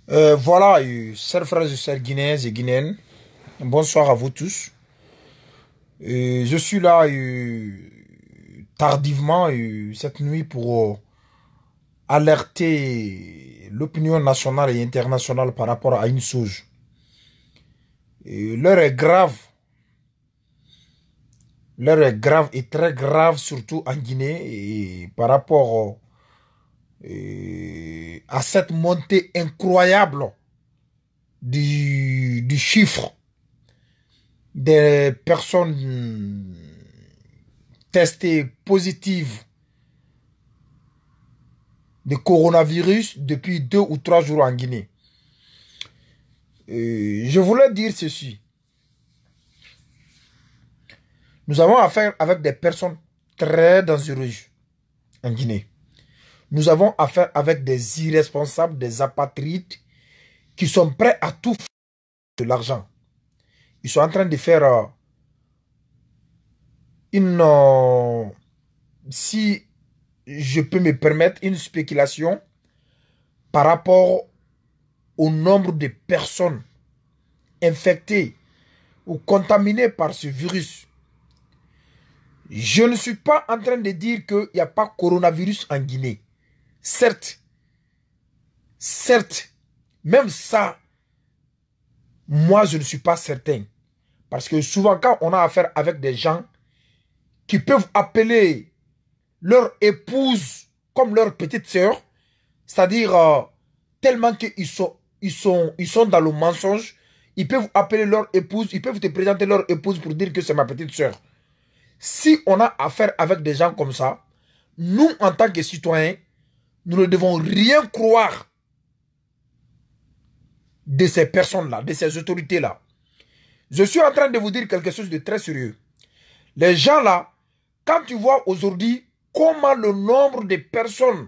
Voilà, chers frères et sœurs guinéens et guinéennes, bonsoir à vous tous. Je suis là tardivement cette nuit pour alerter l'opinion nationale et internationale par rapport à une chose. L'heure est grave. L'heure est grave et très grave, surtout en Guinée, et par rapport à cette montée incroyable du chiffre des personnes testées positives de coronavirus depuis 2 ou 3 jours en Guinée. Je voulais dire ceci. Nous avons affaire avec des personnes très dangereuses en Guinée. Nous avons affaire avec des irresponsables, des apatrides qui sont prêts à tout faire de l'argent. Ils sont en train de faire si je peux me permettre, une spéculation par rapport au nombre de personnes infectées ou contaminées par ce virus. Je ne suis pas en train de dire qu'il n'y a pas coronavirus en Guinée. Certes, même ça, moi je ne suis pas certain. Parce que souvent quand on a affaire avec des gens qui peuvent appeler leur épouse comme leur petite sœur, c'est-à-dire tellement qu'ils sont dans le mensonge, ils peuvent appeler leur épouse, ils peuvent te présenter leur épouse pour dire que c'est ma petite sœur. Si on a affaire avec des gens comme ça, nous en tant que citoyens, nous ne devons rien croire de ces personnes-là, de ces autorités-là. Je suis en train de vous dire quelque chose de très sérieux. Les gens là, quand tu vois aujourd'hui comment le nombre de personnes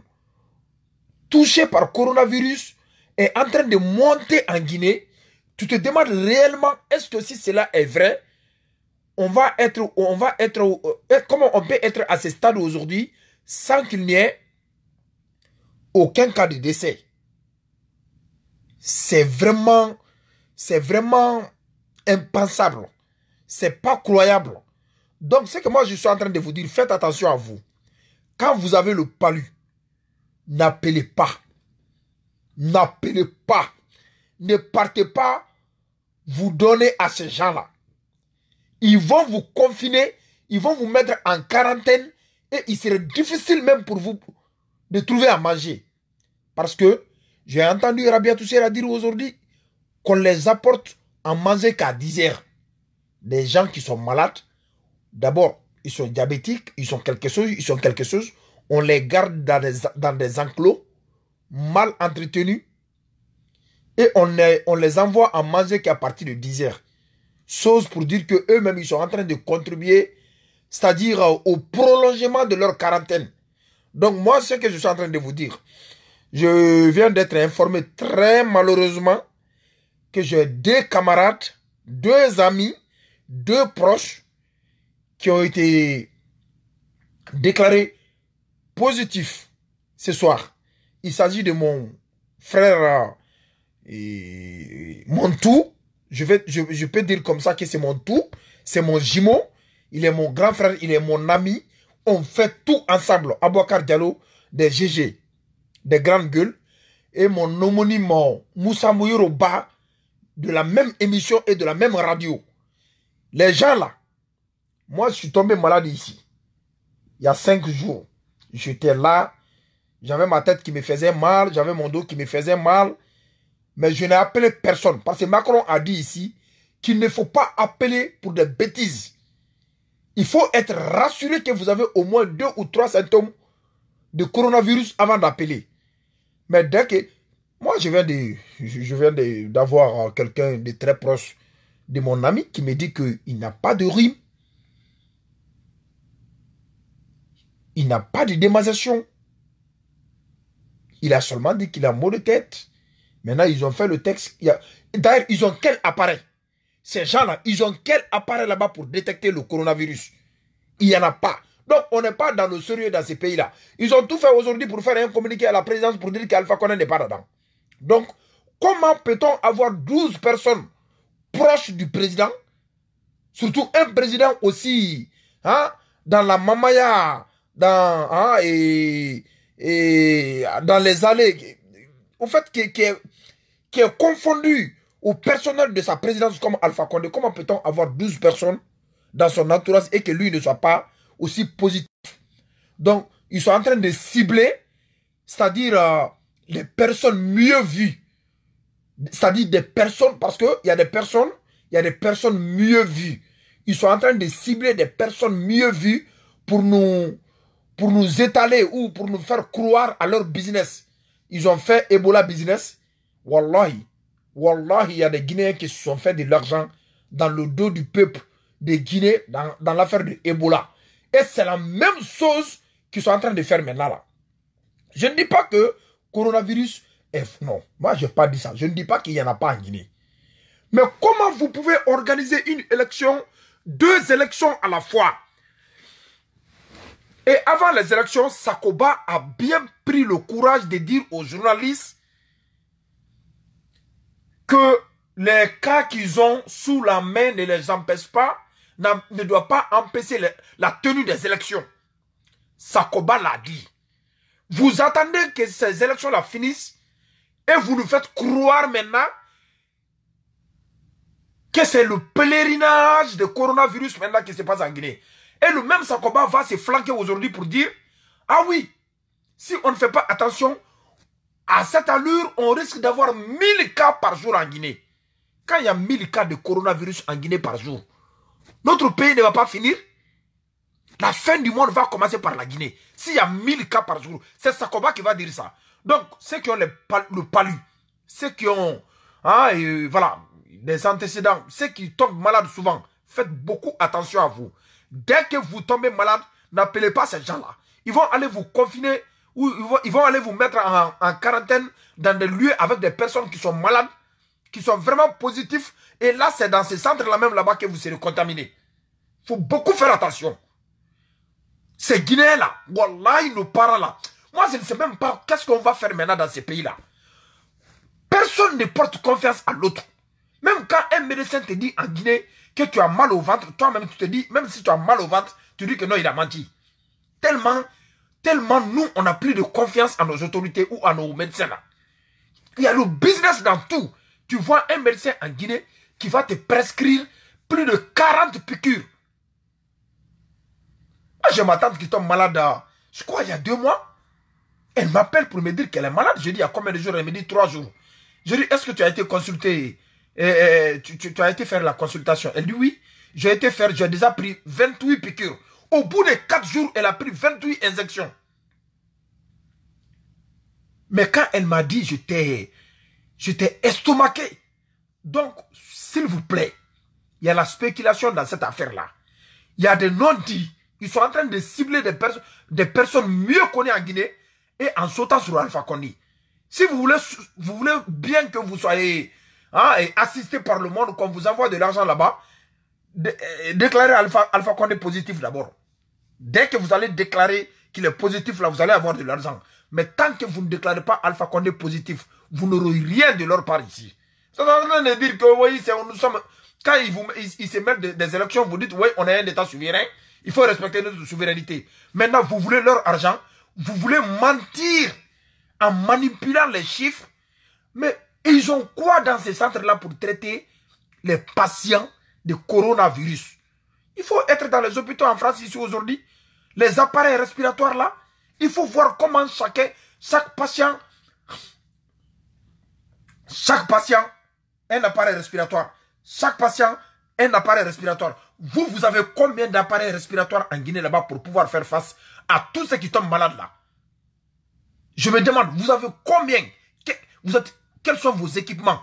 touchées par coronavirus est en train de monter en Guinée, tu te demandes réellement, est-ce que si cela est vrai, comment on peut être à ce stade aujourd'hui sans qu'il n'y ait aucun cas de décès. C'est vraiment impensable. C'est pas croyable. Donc, ce que moi je suis en train de vous dire, faites attention à vous. Quand vous avez le palu, n'appelez pas. N'appelez pas. Ne partez pas vous donner à ces gens-là. Ils vont vous confiner, ils vont vous mettre en quarantaine et il serait difficile même pour vous de trouver à manger. Parce que j'ai entendu Rabia Toussera dire aujourd'hui qu'on les apporte à manger qu'à 10 heures. Des gens qui sont malades, d'abord, ils sont diabétiques, ils sont quelque chose, on les garde dans des enclos mal entretenus et on les envoie à manger qu'à partir de 10 heures. Chose pour dire qu'eux-mêmes, ils sont en train de contribuer, c'est-à-dire au prolongement de leur quarantaine. Donc moi, ce que je suis en train de vous dire, je viens d'être informé très malheureusement que j'ai 2 camarades, 2 amis, 2 proches qui ont été déclarés positifs ce soir. Il s'agit de mon frère Montou. Je peux dire comme ça que c'est mon tout, c'est mon jumeau, il est mon grand frère, il est mon ami. On fait tout ensemble. Abouakar Diallo, des GG, des grandes gueules, et mon homonyme Moussa Mouyoroba, de la même émission et de la même radio. Les gens là, moi je suis tombé malade ici. Il y a 5 jours. J'étais là, j'avais ma tête qui me faisait mal, j'avais mon dos qui me faisait mal. Mais je n'ai appelé personne. Parce que Macron a dit ici qu'il ne faut pas appeler pour des bêtises. Il faut être rassuré que vous avez au moins 2 ou 3 symptômes de coronavirus avant d'appeler. Mais dès que... Moi, je viens d'avoir quelqu'un de très proche de mon ami qui me dit qu'il n'a pas de rhume. Il n'a pas de démasation. Il a seulement dit qu'il a mal de tête. Maintenant, ils ont fait le texte. D'ailleurs, ils ont quel appareil? Ces gens-là, ils ont quel appareil là-bas pour détecter le coronavirus? Il n'y en a pas. Donc, on n'est pas dans le sérieux dans ces pays-là. Ils ont tout fait aujourd'hui pour faire un communiqué à la présidence pour dire qu'Alpha Condé n'est pas dedans. Donc, comment peut-on avoir 12 personnes proches du président, surtout un président aussi, hein, dans la mamaya, dans, hein, et dans les allées, au fait, qui est confondu au personnel de sa présidence comme Alpha Condé. Comment peut-on avoir 12 personnes dans son entourage et que lui ne soit pas aussi positif? Donc, ils sont en train de cibler, c'est-à-dire les personnes mieux vues. C'est-à-dire des personnes, parce qu'il y a des personnes mieux vues. Ils sont en train de cibler des personnes mieux vues pour nous étaler ou pour nous faire croire à leur business. Ils ont fait Ebola business. Wallahi, il y a des Guinéens qui se sont fait de l'argent dans le dos du peuple de Guinée dans l'affaire de Ebola. Et c'est la même chose qu'ils sont en train de faire maintenant là. Je ne dis pas que coronavirus est... Non, moi je n'ai pas dit ça. Je ne dis pas qu'il n'y en a pas en Guinée. Mais comment vous pouvez organiser une élection, 2 élections à la fois? Et avant les élections, Sakoba a bien pris le courage de dire aux journalistes que les cas qu'ils ont sous la main ne les empêchent pas, ne doivent pas empêcher la tenue des élections. Sakoba l'a dit. Vous attendez que ces élections-là finissent et vous nous faites croire maintenant que c'est le pèlerinage de coronavirus maintenant qui se passe en Guinée. Et le même Sakoba va se flanquer aujourd'hui pour dire, ah oui, si on ne fait pas attention, à cette allure, on risque d'avoir 1000 cas par jour en Guinée. Quand il y a 1000 cas de coronavirus en Guinée par jour, notre pays ne va pas finir. La fin du monde va commencer par la Guinée. S'il y a 1000 cas par jour, c'est Sakoba qui va dire ça. Donc, ceux qui ont le palu, ceux qui ont voilà, des antécédents, ceux qui tombent malades souvent, faites beaucoup attention à vous. Dès que vous tombez malade, n'appelez pas ces gens-là. Ils vont aller vous confiner ou ils vont aller vous mettre en quarantaine dans des lieux avec des personnes qui sont malades, qui sont vraiment positifs. Et là, c'est dans ces centres-là même là-bas que vous serez contaminés. Il faut beaucoup faire attention. Ces Guinéens-là, wallahi, nos parents-là, moi je ne sais même pas qu'est-ce qu'on va faire maintenant dans ces pays-là. Personne ne porte confiance à l'autre. Même quand un médecin te dit en Guinée que tu as mal au ventre, toi-même tu te dis, même si tu as mal au ventre, tu dis que non, il a menti. Tellement nous, on n'a plus de confiance à nos autorités ou à nos médecins là. Il y a le business dans tout. Tu vois un médecin en Guinée qui va te prescrire plus de 40 piqûres. Moi, j'ai ma tante qui tombe malade, je crois, il y a 2 mois. Elle m'appelle pour me dire qu'elle est malade. Je dis, il y a combien de jours? Elle me dit 3 jours. Je dis, est-ce que tu as été consulté? Tu as été faire la consultation? Elle dit, oui. J'ai déjà pris 28 piqûres. Au bout de 4 jours, elle a pris 28 injections. Mais quand elle m'a dit, j'étais estomaqué. Donc, s'il vous plaît, il y a la spéculation dans cette affaire-là. Il y a des non-dits. Ils sont en train de cibler des personnes mieux connues en Guinée et en sautant sur Alpha Condé. Si vous voulez bien que vous soyez assisté par le monde, qu'on vous envoie de l'argent là-bas, déclarez Alpha Condé positif d'abord. Dès que vous allez déclarer qu'il est positif, là, vous allez avoir de l'argent. Mais tant que vous ne déclarez pas Alpha Condé positif, vous n'aurez rien de leur part ici. C'est en train de dire que oui, nous sommes... Quand ils se mettent des élections, vous dites, oui, on est un État souverain, il faut respecter notre souveraineté. Maintenant, vous voulez leur argent, vous voulez mentir en manipulant les chiffres. Mais ils ont quoi dans ces centres-là pour traiter les patients de coronavirus? Il faut être dans les hôpitaux en France ici aujourd'hui. Les appareils respiratoires là, il faut voir comment chaque patient, un appareil respiratoire. Chaque patient, un appareil respiratoire. Vous avez combien d'appareils respiratoires en Guinée là-bas pour pouvoir faire face à tous ceux qui tombent malades là? Je me demande, vous avez combien? Quels sont vos équipements?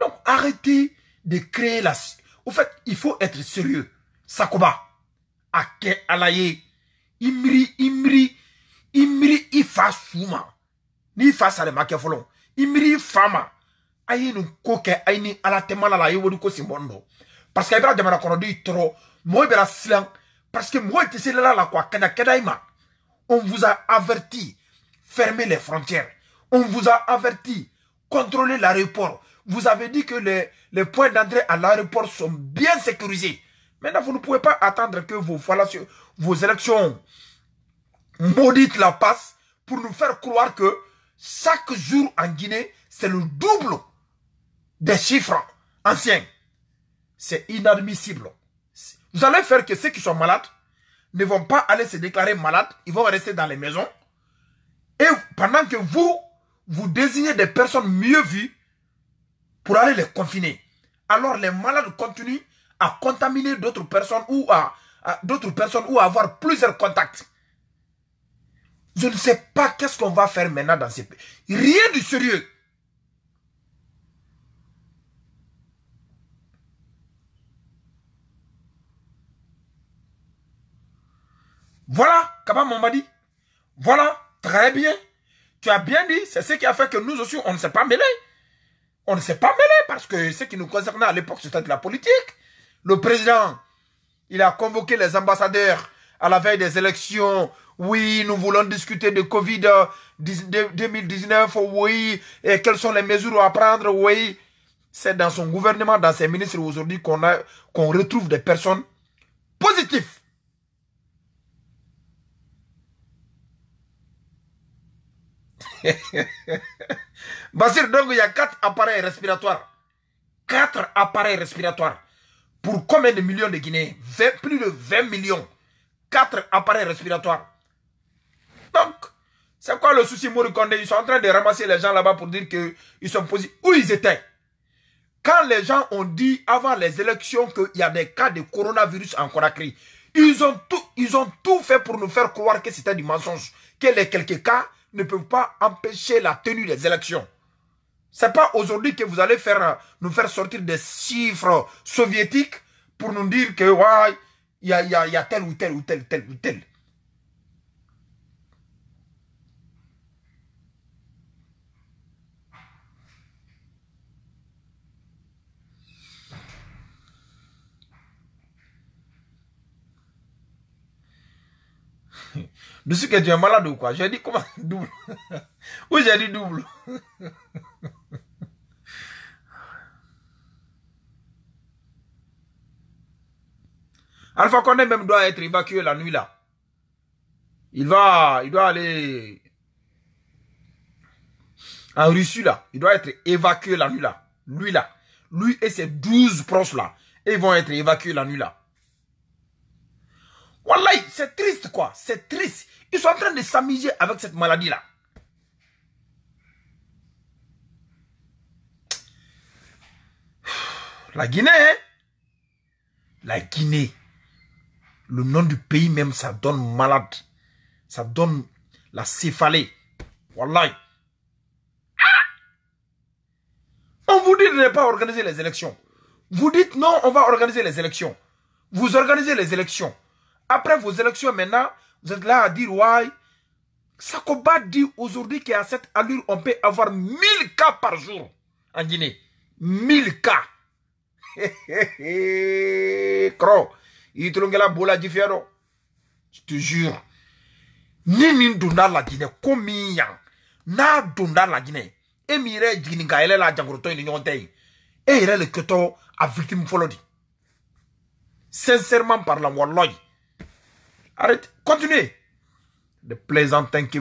Donc, arrêtez de créer la... Au fait, il faut être sérieux. Sakoba, Ake Alaye, Imri, Ifa Souma, ni face à les makefolon, Imri Fama, Aïe nous coque, Aïe à la temala la yewodiko simbondo. Parce qu'il y a des gens qui dit trop, moi, il silan, parce que moi, tu sais là, la quoi, Kadaima. On vous a averti, fermez les frontières. On vous a averti, contrôler l'aéroport. Vous avez dit que les points d'entrée à l'aéroport sont bien sécurisés. Maintenant, vous ne pouvez pas attendre que vos élections maudites la passent pour nous faire croire que chaque jour en Guinée, c'est le double des chiffres anciens. C'est inadmissible. Vous allez faire que ceux qui sont malades ne vont pas aller se déclarer malades, ils vont rester dans les maisons. Et pendant que vous désignez des personnes mieux vues pour aller les confiner. Alors les malades continuent à contaminer d'autres personnes ou à avoir plusieurs contacts. Je ne sais pas qu'est-ce qu'on va faire maintenant dans ces pays. Rien de sérieux. Voilà, Kaba Mamadi. Voilà, très bien. Tu as bien dit, c'est ce qui a fait que nous aussi, on ne s'est pas mêlés. On ne s'est pas mêlés parce que ce qui nous concernait à l'époque, c'était de la politique. Le président, il a convoqué les ambassadeurs à la veille des élections. Oui, nous voulons discuter de Covid 2019. Oui, et quelles sont les mesures à prendre. Oui, c'est dans son gouvernement, dans ses ministres aujourd'hui qu'on retrouve des personnes positives. Basir, donc il y a 4 appareils respiratoires. 4 appareils respiratoires. Pour combien de millions de Guinéens? Plus de 20 millions. 4 appareils respiratoires. Donc, c'est quoi le souci, Morikondé? Ils sont en train de ramasser les gens là-bas pour dire qu'ils sont positifs. Où ils étaient? Quand les gens ont dit avant les élections qu'il y a des cas de coronavirus en Conakry, ils ont tout fait pour nous faire croire que c'était du mensonge. Que les quelques cas ne peuvent pas empêcher la tenue des élections. C'est pas aujourd'hui que vous allez nous faire sortir des chiffres soviétiques pour nous dire que ouais, il y a tel ou tel ou tel ou tel. Je sais que tu es malade ou quoi? J'ai dit comment? Double. Oui, j'ai dit double. Alpha Condé même doit être évacué la nuit là. Il doit aller en Russie là. Il doit être évacué la nuit là. Lui là. Lui et ses 12 proches là. Et ils vont être évacués la nuit là. Wallahi, c'est triste quoi. C'est triste. Ils sont en train de s'amuser avec cette maladie là. La Guinée, hein? La Guinée. Le nom du pays même, ça donne malade. Ça donne la céphalée. Wallahi. On vous dit de ne pas organiser les élections. Vous dites non, on va organiser les élections. Vous organisez les élections. Après vos élections maintenant, vous êtes là à dire ouais. Sakoba dit aujourd'hui qu'à cette allure, on peut avoir 1000 cas par jour en Guinée. 1000 cas. Cro. Je te jure. Ni dunda la Guinée. Combien? Na dunda la Guinée. Et mire Guinée, elle est la Djangoroto et Nyonte. Et il est le keto à victime folodi. Sincèrement parlant, wallahi. Arrête, continuez. De plaisantin que